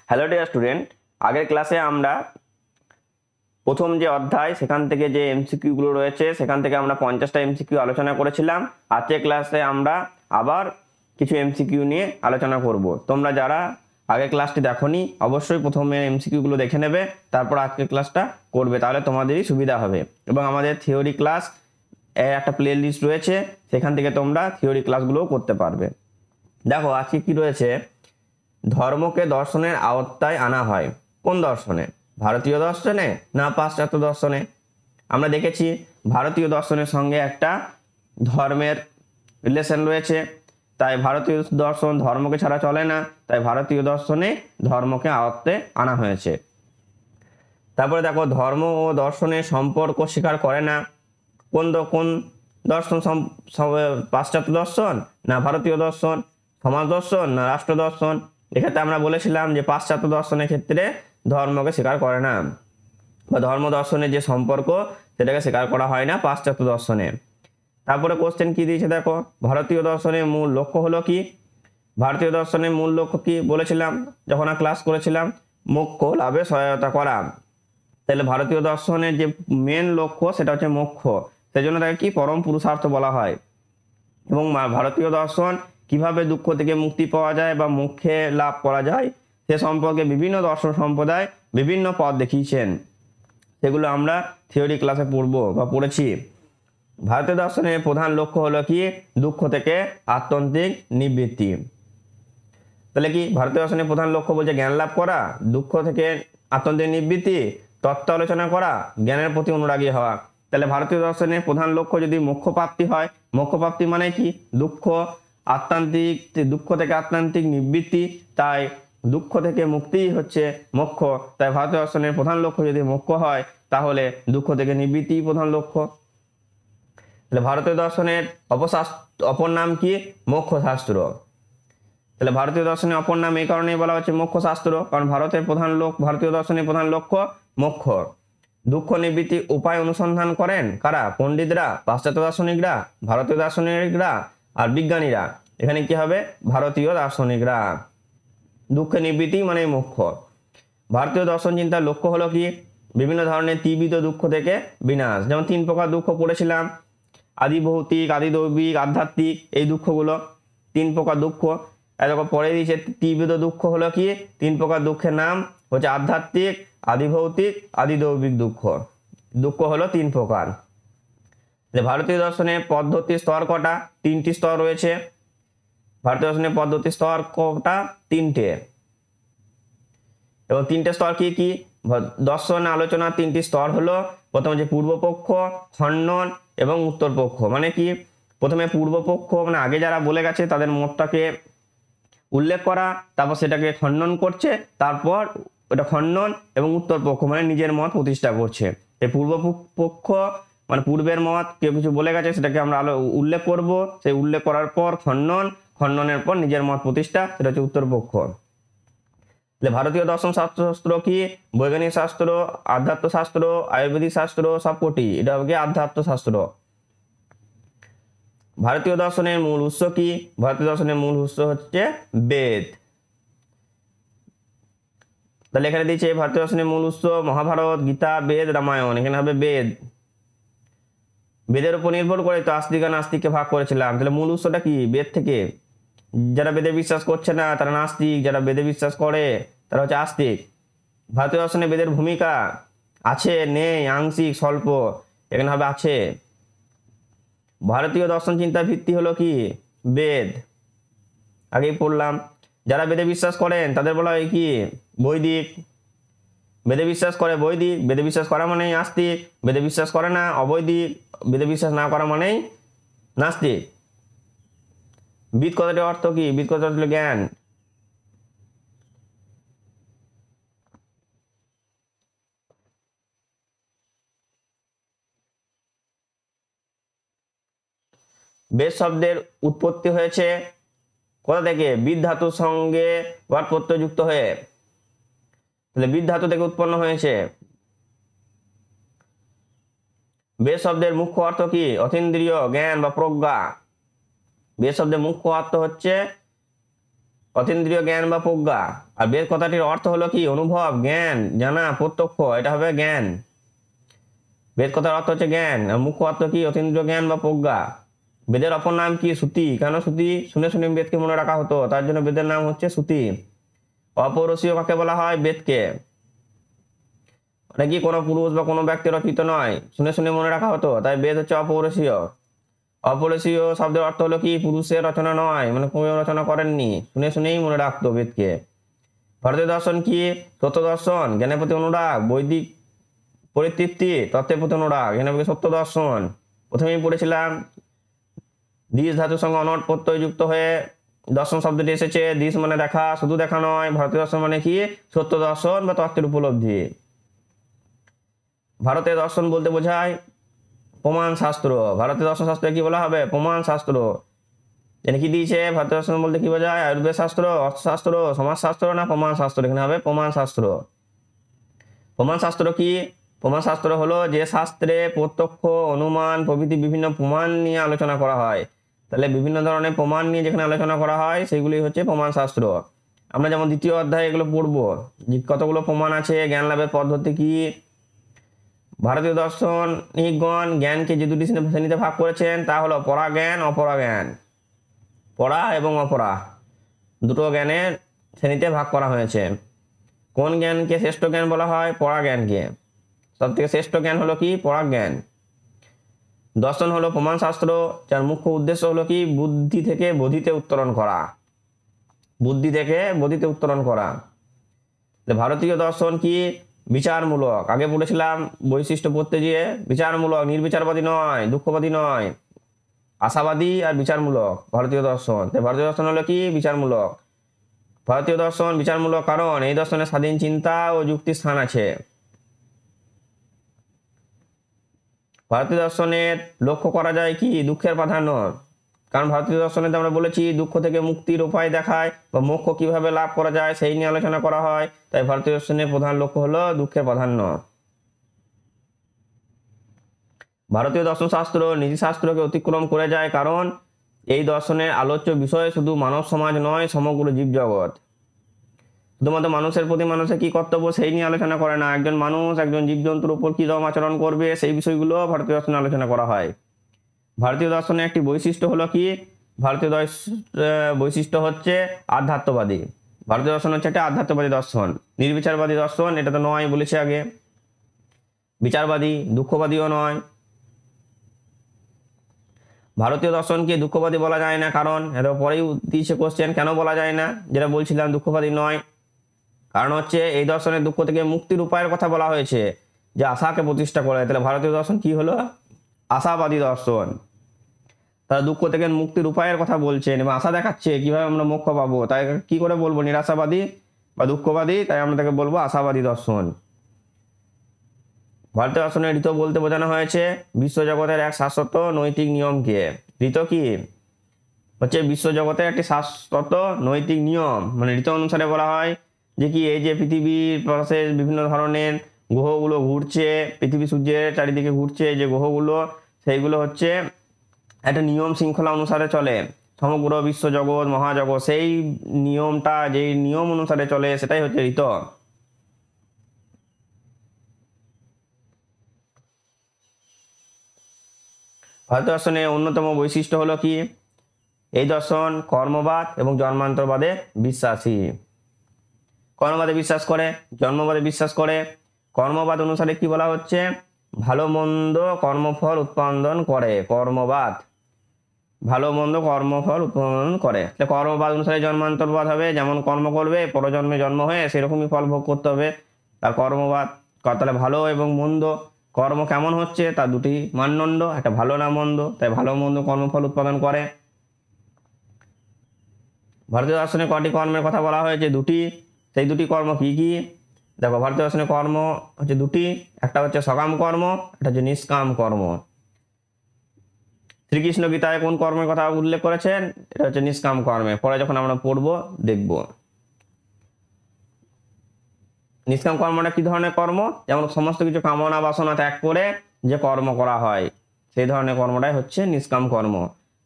Hello dear student, আগের ক্লাসে আমরা প্রথম যে অধ্যায় সেখান থেকে যে এমসিকিউ গুলো রয়েছে সেখান থেকে আমরা 50টা এমসিকিউ আলোচনা করেছিলাম। আজকের ক্লাসে আমরা আবার কিছু এমসিকিউ নিয়ে আলোচনা করব। তোমরা যারা আগের ক্লাসটি দেখোনি অবশ্যই প্রথমে এমসিকিউ গুলো দেখে নেবে, তারপর আজকের ক্লাসটা করবে, তাহলে তোমাদেরই সুবিধা হবে। এবং আমাদের থিওরি ক্লাস একটা প্লে লিস্ট রয়েছে, সেখান থেকে তোমরা থিওরি ক্লাসগুলোও করতে পারবে। দেখো আজকে কি রয়েছে, ধর্মকে দর্শনের আওতায় আনা হয়। কোন দর্শনে? ভারতীয় দর্শনে না পাশ্চাত্য দর্শনে? আমরা দেখেছি ভারতীয় দর্শনের সঙ্গে একটা ধর্মের রিলেশন রয়েছে, তাই ভারতীয় দর্শন ধর্মকে ছাড়া চলে না, তাই ভারতীয় দর্শনে ধর্মকে আয়ত্তে আনা হয়েছে। তারপরে দেখো, ধর্ম ও দর্শনের সম্পর্ক স্বীকার করে না। কোন দর্শন? পাশ্চাত্য দর্শন না ভারতীয় দর্শন? সমাজ দর্শন না রাষ্ট্র দর্শন? এক্ষেত্রে আমরা বলেছিলাম যে পাশ্চাত্য দর্শনের ক্ষেত্রে ধর্মকে স্বীকার করে না, বা ধর্ম দর্শনের যে সম্পর্ক সেটাকে স্বীকার করা হয় না পাশ্চাত্য দর্শনে। তারপরে কোশ্চেন কি দিয়েছে দেখো, ভারতীয় দর্শনের মূল লক্ষ্য হলো কি? ভারতীয় দর্শনের মূল লক্ষ্য কি বলেছিলাম যখন ক্লাস করেছিলাম? মোক্ষ লাভে সহায়তা করা। তাহলে ভারতীয় দর্শনের যে মেন লক্ষ্য সেটা হচ্ছে মোক্ষ, সেজন্য তাকে কি পরম পুরুষার্থ বলা হয়। এবং ভারতীয় দর্শন কিভাবে দুঃখ থেকে মুক্তি পাওয়া যায় বা মোক্ষে লাভ করা যায় সে সম্পর্কে বিভিন্ন দর্শন সম্প্রদায় বিভিন্ন পথ দেখিয়েছেন, সেগুলো আমরা থিওরি ক্লাসে পড়বো বা পড়েছি। ভারতীয় দর্শনের প্রধান লক্ষ্য হলো কি? দুঃখ থেকে আত্যন্তিক নিবৃত্তি। তাহলে কি ভারতীয় দর্শনের প্রধান লক্ষ্য বলছে জ্ঞান লাভ করা, দুঃখ থেকে আত্যন্তিক নিবৃত্তি, তত্ত্ব আলোচনা করা, জ্ঞানের প্রতি অনুরাগী হওয়া। তাহলে ভারতীয় দর্শনের প্রধান লক্ষ্য যদি মোক্ষ প্রাপ্তি হয়, মোক্ষ প্রাপ্তি মানে কি? দুঃখ থেকে আত্যন্তিক নিবৃত্তি, তাই দুঃখ থেকে মুক্তি হচ্ছে মোক্ষ। তাই ভারতীয় দর্শনের প্রধান লক্ষ্য যদি মোক্ষ হয়, তাহলে দুঃখ থেকে নিবৃত্তি প্রধান লক্ষ্য। তাহলে ভারতীয় দর্শনের অপর নাম কি? মোক্ষ শাস্ত্র। তাহলে ভারতীয় দর্শনের অপর নাম এই কারণেই বলা হচ্ছে মোক্ষ শাস্ত্র, কারণ ভারতীয় দর্শনের প্রধান লক্ষ্য মোক্ষ। দুঃখ নিবৃত্তি উপায় অনুসন্ধান করেন কারা? পণ্ডিতরা, পাশ্চাত্য দার্শনিকরা, ভারতীয় দার্শনিকরা আর বিজ্ঞানীরা। এখানে কি হবে? ভারতীয় দার্শনিকরা। দুঃখ নিবৃত্তি মানে মোক্ষ। ভারতীয় দর্শন চিন্তার লক্ষ্য হলো কি? বিভিন্ন ধরনের তীব্র দুঃখ থেকে বিনাশ। যেমন 3 প্রকার দুঃখ পড়েছিলাম, আদি ভৌতিক, আদি দৈবিক, আধ্যাত্মিক, এই দুঃখগুলো 3 প্রকার দুঃখ। এরকম পরে দিয়েছে তীব্র দুঃখ হলো কি? 3 প্রকার দুঃখের নাম হচ্ছে আধ্যাত্মিক, আদি ভৌতিক, আদি দৈবিক দুঃখ। দুঃখ হলো 3 প্রকার। ভারতীয় দর্শনের পদ্ধতির স্তর কটা? 3টি স্তর রয়েছে। ভারতীয় দর্শনের পদ্ধতির স্তর কটা? 3টে। এবং 3টে স্তর কি কি? দর্শন আলোচনা 3টি স্তর হলো, প্রথম হচ্ছে পূর্বপক্ষ, খণ্ডন এবং উত্তর পক্ষ। মানে কি? প্রথমে পূর্বপক্ষ মানে আগে যারা বলে গেছে তাদের মতটাকে উল্লেখ করা, তারপর সেটাকে খণ্ডন করছে, তারপর ওটা খণ্ডন এবং উত্তর পক্ষ মানে নিজের মত প্রতিষ্ঠা করছে। এই পূর্বপক্ষ মানে পূর্বের মত কেউ কিছু বলে গেছে সেটাকে আমরা উল্লেখ করব, সেই উল্লেখ করার পর খণ্ডনের পর নিজের মত প্রতিষ্ঠা, সেটা হচ্ছে উত্তর পক্ষ। ভারতীয় দর্শন শাস্ত্র কি? বৈজ্ঞানিক শাস্ত্র, আধ্যাত্ম শাস্ত্র, আয়ুর্বেদিক শাস্ত্র, সবকটি। এটা হবে আধ্যাত্ম শাস্ত্র। ভারতীয় দর্শনের মূল উৎস কি? ভারতীয় দর্শনের মূল উৎস হচ্ছে বেদ। তাহলে এখানে দিয়েছে ভারতীয় দর্শনের মূল উৎস মহাভারত, গীতা, বেদ, রামায়ণ। এখানে হবে বেদ। বেদের উপর নির্ভর করে তো আস্তিক আর নাস্তিককে ভাগ করেছিলাম। তাহলে মূল উৎসটা কি? বেদ থেকে। যারা বেদে বিশ্বাস করছে না তারা নাস্তিক, যারা বেদে বিশ্বাস করে তারা হচ্ছে আস্তিক। ভারতীয় দর্শনে বেদের ভূমিকা আছে, নেই, আংশিক, স্বল্প। এখানে হবে আছে। ভারতীয় দর্শন চিন্তার ভিত্তি হলো কি? বেদ। আগেই পড়লাম। যারা বেদে বিশ্বাস করেন তাদের বলা হয় কি? বৈদিক। বেদে বিশ্বাস করে বৈদিক, বেদে বিশ্বাস করা মানেই আস্তিক, বেদে বিশ্বাস করে না অবৈদিক, বেদে বিশ্বাস না করা মানেই নাস্তিক। বিদ কথাটির অর্থ কি? বিদ কথাটি হলো জ্ঞান। বেদ শব্দের উৎপত্তি হয়েছে কোথা থেকে? বিদ ধাতুর সঙ্গে ওয়াট প্রত্যয় যুক্ত হয়ে। তাহলে বিদ ধাতু থেকে উৎপন্ন হয়েছে। বেদ শব্দের মুখ্য অর্থ কি? অতীন্দ্রিয় জ্ঞান বা প্রজ্ঞা। বেদ শব্দের মুখ্য অর্থ হচ্ছে অতীন্দ্রিয় জ্ঞান বা প্রজ্ঞা। আর বেদ কথাটির অর্থ হলো কি? অনুভব, জ্ঞান, জানা, প্রত্যক্ষ, এটা হবে জ্ঞান। বেদ কথার অর্থ হচ্ছে জ্ঞান, আর মুখ্য অর্থ কি? অতীন্দ্রিয় জ্ঞান বা প্রজ্ঞা। বেদের অপর নাম কি? শ্রুতি। কেন শ্রুতি? শুনে শুনে বেদকে মনে রাখা হতো, তার জন্য বেদের নাম হচ্ছে শ্রুতি। অপৌরুষীয় কাকে বলা হয়? বেদকে। মানে কি কোনো পুরুষ বা কোনো ব্যক্তি রচিত নয়, শুনে শুনে মনে রাখা হতো, তাই বেদ হচ্ছে অপৌরুষীয়। অপৌরুষীয় শব্দের অর্থ হলো কি? পুরুষের রচনা নয়, মানে কেউ রচনা করেননি, শুনে শুনেই মনে রাখতো বেদকে। ভারতীয় দর্শন কি? সত্য দর্শন, জ্ঞানের প্রতি অনুরাগ, বৈদিক পরিতৃপ্তি, তত্ত্বের প্রতি অনুরাগ, জ্ঞানের প্রতি সত্য দর্শন। প্রথমেই পড়েছিলাম দিশ ধাতুর সঙ্গে অনট প্রত্যয় যুক্ত হয়ে দর্শন শব্দটি এসেছে। দিশ মানে দেখা, শুধু দেখা নয়। ভারতীয় দর্শন মানে কি? সত্য দর্শন বা তত্ত্বের উপলব্ধি। ভারতের দর্শন বলতে বোঝায় প্রমাণ শাস্ত্র। ভারতীয় দর্শন শাস্ত্রে কি বলা হবে? প্রমাণ শাস্ত্র। এখানে কি দিয়েছে? ভারতীয় দর্শন বলতে কি বোঝায়? আয়ুর্বেদ শাস্ত্র, অর্থশাস্ত্র, সমাজশাস্ত্র না প্রমাণ শাস্ত্র? এখানে হবে প্রমাণ শাস্ত্র। প্রমাণ শাস্ত্র কি? প্রমাণ শাস্ত্র হলো যে শাস্ত্রে প্রত্যক্ষ, অনুমান প্রভৃতি বিভিন্ন প্রমাণ নিয়ে আলোচনা করা হয়। তাহলে বিভিন্ন ধরনের প্রমাণ নিয়ে যেখানে আলোচনা করা হয় সেগুলি হচ্ছে প্রমাণ শাস্ত্র। আমরা যেমন দ্বিতীয় অধ্যায়ে এগুলো পড়বো, যে কতগুলো প্রমাণ আছে, জ্ঞান লাভের পদ্ধতি কি। ভারতীয় দর্শনিকগণ জ্ঞানকে যে দুটি শ্রেণীতে ভাগ করেছেন তা হলো পরাজ্ঞান, অপরাজ্ঞান। পরা এবং অপরা দুটো জ্ঞানের শ্রেণীতে ভাগ করা হয়েছে। কোন জ্ঞানকে শ্রেষ্ঠ জ্ঞান বলা হয়? পরাজ্ঞানকে। সব থেকে শ্রেষ্ঠ জ্ঞান হলো কি? পরাজ্ঞান। দর্শন হলো প্রমাণ শাস্ত্র, যার মুখ্য উদ্দেশ্য হলো কি? বুদ্ধি থেকে বোধিতে উত্তরণ করা। বুদ্ধি থেকে বোধিতে উত্তরণ করা। ভারতীয় দর্শন কি? বিচারমূলক। আগে পড়েছিলাম বৈশিষ্ট্য পড়তে গিয়ে, বিচারমূলক, নির্বিচারবাদী নয়, দুঃখবাদী নয়, আশাবাদী আর বিচারমূলক ভারতীয় দর্শন। ভারতীয় দর্শন হলো কি? বিচারমূলক। ভারতীয় দর্শন বিচারমূলক কারণ এই দর্শনে স্বাধীন চিন্তা ও যুক্তির স্থান আছে। ভারতীয় দর্শনের লক্ষ্য করা যায় কি? দুঃখের প্রাধান্য। কারণ ভারতীয় দর্শনে আমরা বলেছি দুঃখ থেকে মুক্তির উপায় দেখায় বা মোক্ষ কিভাবে লাভ করা যায় সেই নিয়ে আলোচনা করা হয়। তাই ভারতীয় দর্শনের প্রধান লক্ষ্য হলো দুঃখের প্রাধান্য। ভারতীয় দর্শন শাস্ত্র নীতি শাস্ত্রকে অতিক্রম করে যায়, কারণ এই দর্শনের আলোচ্য বিষয় শুধু মানব সমাজ নয়, সমগ্র জীবজগৎ। শুধুমাত্র মানুষের প্রতি মানুষের কি কর্তব্য সেই নিয়ে আলোচনা করে না, একজন মানুষ একজন জীবজন্তুর উপর কি রকম আচরণ করবে সেই বিষয়গুলো ভারতীয় দর্শনে আলোচনা করা হয়। ভারতীয় দর্শনের একটি বৈশিষ্ট্য হলো কি? ভারতীয় বৈশিষ্ট্য হচ্ছে আধ্যাত্মবাদী। ভারতীয় দর্শন হচ্ছে একটা আধ্যাত্মবাদী দর্শন, নির্বিচারবাদী দর্শন এটা তো নয়, বলেছে আগে। বিচারবাদী, দুঃখবাদীও নয়। ভারতীয় দর্শনকে দুঃখবাদী বলা যায় না, কারণ এটা পরেই দিয়েছে কোশ্চেন, কেন বলা যায় না? যেটা বলছিলাম দুঃখবাদী নয়, কারণ হচ্ছে এই দর্শনের দুঃখ থেকে মুক্তির উপায়ের কথা বলা হয়েছে, যে আশাকে প্রতিষ্ঠা করে। তাহলে ভারতীয় দর্শন কি হলো? আশাবাদী দর্শন। তারা দুঃখ থেকে মুক্তির উপায়ের কথা বলছেন এবং আশা দেখাচ্ছে কিভাবে আমরা মোক্ষ পাবো। তাই কি করে বলবো নিরাশাবাদী বা দুঃখবাদী? তাই আমরা তাকে বলবো আশাবাদী দর্শন। ভারতীয় দর্শনের ঋত বলতে বোঝানো হয়েছে বিশ্বজগতের এক শাশ্বত নৈতিক নিয়মকে। ঋত কি? হচ্ছে বিশ্বজগতের একটি শাশ্বত নৈতিক নিয়ম। মানে ঋত অনুসারে বলা হয় যে কি, এই যে পৃথিবীর পাশে বিভিন্ন ধরনের গ্রহগুলো ঘুরছে, পৃথিবী সূর্যের চারিদিকে ঘুরছে যে গ্রহগুলো, সেইগুলো হচ্ছে একটা নিয়ম শৃঙ্খলা অনুসারে চলে। সমগ্র বিশ্বজগৎ মহাজগৎ সেই নিয়মটা, যেই নিয়ম অনুসারে চলে সেটাই হচ্ছে ঋত। ভারতীয় দর্শনের অন্যতম বৈশিষ্ট্য হলো কি? এই দর্শন কর্মবাদ এবং জন্মান্তরবাদে বিশ্বাসী। কর্মবাদে বিশ্বাস করে, জন্মবাদে বিশ্বাস করে। কর্মবাদ অনুসারে কি বলা হচ্ছে? ভালো মন্দ কর্মফল উৎপাদন করে। কর্মবাদ ভালো মন্দ কর্মফল উৎপাদন করে। কর্মবাদ অনুসারে জন্মান্তরবাদ হবে, যেমন কর্ম করবে পরজন্মে জন্ম হয়ে সেরকমই ফল ভোগ করতে হবে। তার কর্মবাদ। তাহলে ভালো এবং মন্দ কর্ম কেমন হচ্ছে তার দুটি মানদণ্ড, একটা ভালো না মন্দ, তাই ভালো মন্দ কর্মফল উৎপাদন করে। ভারতীয় দর্শনে কটি কর্মের কথা বলা হয়েছে? দুটি। সেই দুটি কর্ম কি কি? দেখো, ভারতীয় দর্শনে কর্ম হচ্ছে দুটি, একটা হচ্ছে সকাম কর্ম, একটা হচ্ছে নিষ্কাম কর্ম। শ্রীকৃষ্ণ গীতায় কোন কর্মের কথা উল্লেখ করেছেন? এটা হচ্ছে নিষ্কাম কর্মে। পরে যখন আমরা পড়বো দেখব। নিষ্কাম কর্মটা কি ধরনের কর্ম? যেমন সমস্ত কিছু কামনা বাসনা ত্যাগ করে যে কর্ম করা হয় সেই ধরনের কর্মটাই হচ্ছে নিষ্কাম কর্ম।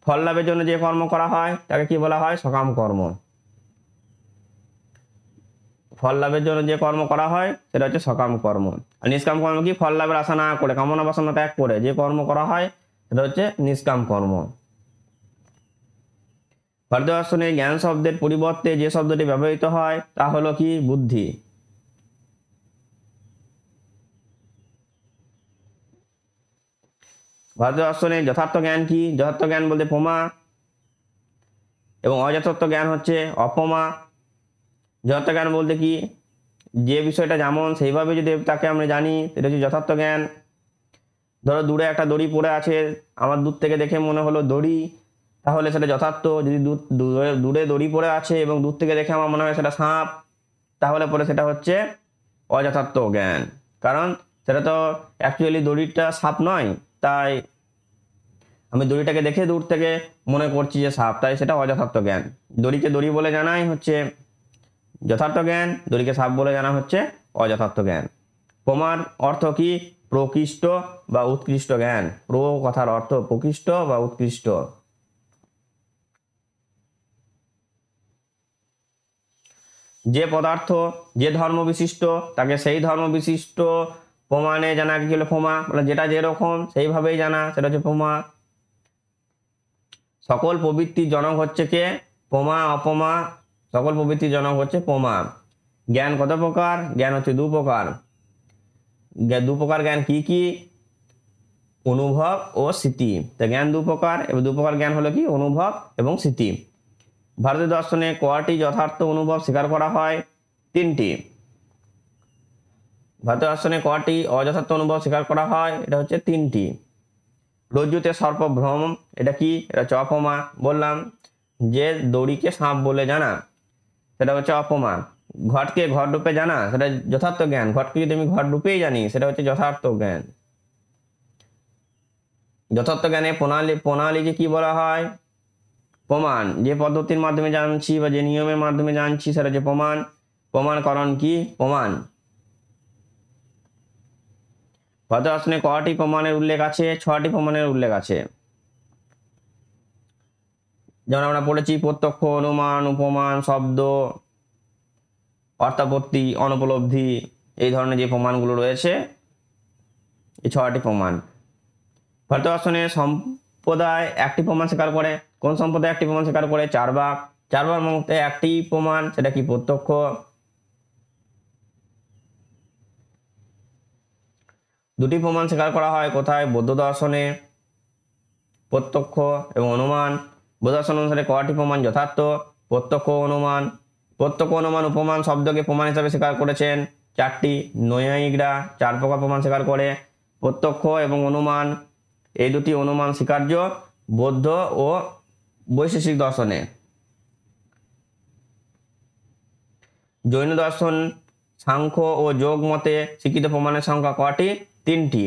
ফল লাভের জন্য যে কর্ম করা হয় তাকে কি বলা হয়? সকাম কর্ম। ফল লাভের জন্য যে কর্ম করা হয় সেটা হচ্ছে সকাম কর্ম। আর নিষ্কাম কর্ম কি? ফল লাভের আশা না করে, কামনা বাসনা ত্যাগ করে যে কর্ম করা হয় সেটা হচ্ছে নিষ্কাম কর্ম। ভারতীয় দর্শনে জ্ঞান শব্দের পরিবর্তে যে শব্দটি ব্যবহৃত হয় তা হলো কি? বুদ্ধি। ভারতীয় দর্শনে যথার্থ জ্ঞান কি? যথার্থ জ্ঞান বলতে প্রমা, এবং অযথার্থ জ্ঞান হচ্ছে অপমা। যথার্থ জ্ঞান বলতে কি? যে বিষয়টা যেমন সেইভাবে যদি তাকে আমরা জানি সেটা হচ্ছে যথার্থ জ্ঞান। ধরো দূরে একটা দড়ি পড়ে আছে, আমার দূর থেকে দেখে মনে হলো দড়ি, তাহলে সেটা যথার্থ। যদি দূরে দড়ি পড়ে আছে এবং দূর থেকে দেখে আমার মনে হয় সেটা সাপ, তাহলে পরে সেটা হচ্ছে অযথার্থ জ্ঞান, কারণ সেটা তো অ্যাকচুয়ালি দড়িটা সাপ নয়, তাই আমি দড়িটাকে দেখে দূর থেকে মনে করছি যে সাপ, তাই সেটা অযথার্থ জ্ঞান। দড়িকে দড়ি বলে জানাই হচ্ছে যথার্থ জ্ঞান, দড়িকে সাপ বলে জানা হচ্ছে অযথার্থ জ্ঞান। প্রমার অর্থ কি? প্রকৃষ্ট বা উৎকৃষ্ট জ্ঞান। প্র কথার অর্থ প্রকৃষ্ট বা উৎকৃষ্ট। যে পদার্থ যে ধর্ম বিশিষ্ট তাকে সেই ধর্ম বিশিষ্ট প্রমাণে জানা কি হলো প্রমা, মানে যেটা যেরকম সেইভাবেই জানা, সেটা হচ্ছে প্রমা। সকল প্রবৃত্তির জনক হচ্ছে কে? প্রমা অপমা। সকল প্রবৃত্তির জনক হচ্ছে প্রমা। জ্ঞান কত প্রকার? জ্ঞান হচ্ছে দু প্রকার। দু প্রকার জ্ঞান কি কি? অনুভব ও স্মৃতি। তো জ্ঞান দু প্রকার, এবং দু প্রকার জ্ঞান হলো কি? অনুভব এবং স্মৃতি। ভারতীয় দর্শনে কয়টি যথার্থ অনুভব স্বীকার করা হয়? 3টি। ভারতীয় দর্শনে কয়টি অযথার্থ অনুভব স্বীকার করা হয়? এটা হচ্ছে 3টি। রজ্জুতে সর্প ভ্রম, এটা কি? এটা হচ্ছে অপমা। বললাম যে দড়িকে সাপ বলে জানা সেটা হচ্ছে অপমা। ঘটকে ঘট রূপে জানা সেটা যথার্থ জ্ঞান। ঘটকে যদি আমি ঘট রূপেই জানি সেটা হচ্ছে যথার্থ জ্ঞান। যথার্থ জ্ঞানে প্রণালীকে কি বলা হয়? প্রমাণ। যে পদ্ধতির মাধ্যমে জানছি বা যে নিয়মের মাধ্যমে জানছি সেটা হচ্ছে প্রমাণ। প্রমাণকরণ কি? প্রমাণ। ভারতীয় দর্শনে কয়টি প্রমাণের উল্লেখ আছে? 6টি প্রমাণের উল্লেখ আছে। যেমন আমরা পড়েছি প্রত্যক্ষ, অনুমান, উপমান, শব্দ, অর্থাপত্তি, অনুপলব্ধি, এই ধরনের যে প্রমাণগুলো রয়েছে এই 6টি প্রমাণ। ভারতীয় দর্শনে সম্প্রদায় একটি প্রমাণ স্বীকার করে। কোন সম্প্রদায় একটি প্রমাণ স্বীকার করে? চার্বাক। চার্বাক মতে একটি প্রমাণ, সেটা কি? প্রত্যক্ষ। দুটি প্রমাণ স্বীকার করা হয় কোথায়? বৌদ্ধ দর্শনে। প্রত্যক্ষ এবং অনুমান। বৌদ্ধ দর্শন অনুসারে কয়টি প্রমাণ যথার্থ? প্রত্যক্ষ, অনুমান। প্রত্যক্ষ, অনুমান, উপমান শব্দকে প্রমাণ হিসাবে স্বীকার করেছেন 4টি। নৈয়ায়িকরা 4 প্রকার প্রমাণ স্বীকার করে। প্রত্যক্ষ এবং অনুমান, এই দুটি অনুমান স্বীকার্য বৌদ্ধ ও বৈশেষিক দর্শনে। জৈন দর্শন, সাংখ্য ও যোগ মতে স্বীকৃত প্রমাণের সংখ্যা কয়টি? 3টি।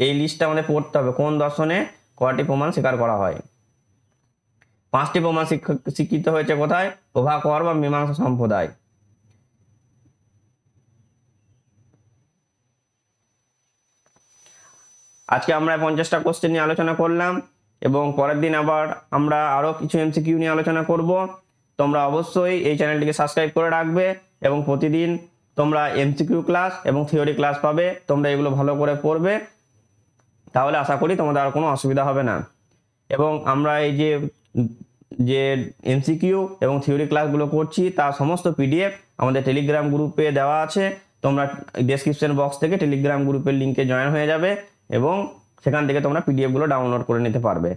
এই লিস্টটা আমাদের পড়তে হবে কোন দর্শনে কয়টি প্রমাণ স্বীকার করা হয়। 5টি প্রমাণ স্বীকৃত হয়েছে কোথায়? প্রভাকর বা মীমাংসা সম্প্রদায়। আজকে আমরা 50টা কোশ্চেন নিয়ে আলোচনা করলাম, এবং পরের দিন আবার আমরা আরো কিছু এমসিকিউ নিয়ে আলোচনা করব। তোমরা অবশ্যই এই চ্যানেলটিকে সাবস্ক্রাইব করে রাখবে, এবং প্রতিদিন তোমরা এমসিকিউ ক্লাস এবং থিওরি ক্লাস পাবে। তোমরা এগুলো ভালো করে পড়বে, তাহলে আশা করি তোমাদের আর কোনো অসুবিধা হবে না। এবং আমরা এই যে এমসিকিউ এবং থিওরি ক্লাসগুলো করছি তার সমস্ত পিডিএফ আমাদের টেলিগ্রাম গ্রুপে দেওয়া আছে। তোমরা ডেসক্রিপশন বক্স থেকে টেলিগ্রাম গ্রুপের লিঙ্কে জয়েন হয়ে যাবে, এবং সেখান থেকে তোমরা পিডিএফগুলো ডাউনলোড করে নিতে পারবে।